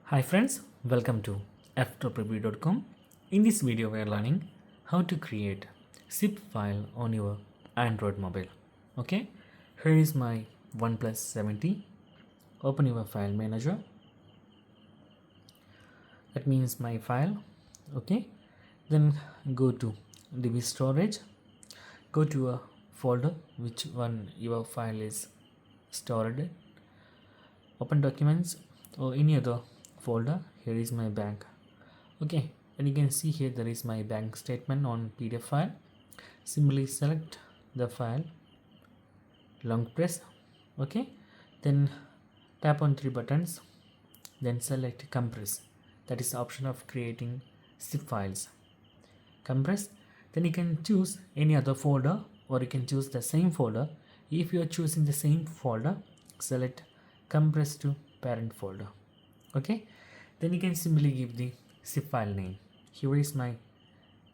Hi friends, welcome to Ftopreview.com. In this video we are learning how to create zip file on your Android mobile. Okay, here is my OnePlus 70. Open your file manager. That means my file. Okay, then go to device storage. Go to a folder which one your file is stored. Open documents or any other folder. Here is my bank. Okay, and you can see here there is my bank statement on PDF file. Simply select the file, long press. Okay, then tap on three buttons, then select compress. That is the option of creating zip files. Compress, then you can choose any other folder or you can choose the same folder. If you are choosing the same folder, select compress to parent folder. Okay, then you can simply give the zip file name. Here is my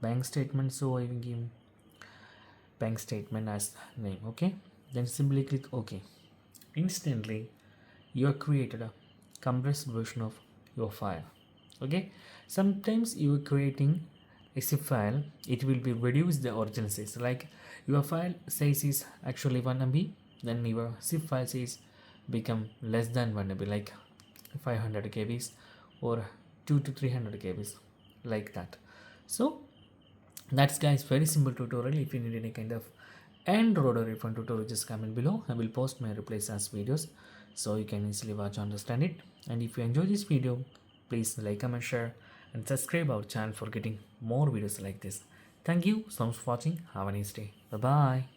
bank statement, so I will give bank statement as name. Okay, then simply click OK. Instantly you have created a compressed version of your file. Okay, sometimes you are creating a zip file, it will be reduce the original size. Like your file size is actually 1 MB, then your zip file size become less than 1 MB, like 500 kbs or 2 to 300 kbs, like that. So that's guys, very simple tutorial. If you need any kind of Android or iPhone tutorial, just comment below. I will post my replies as videos so you can easily watch and understand it. And if you enjoy this video, please like, comment, share and subscribe our channel for getting more videos like this. Thank you so much for watching. Have a nice day. Bye bye.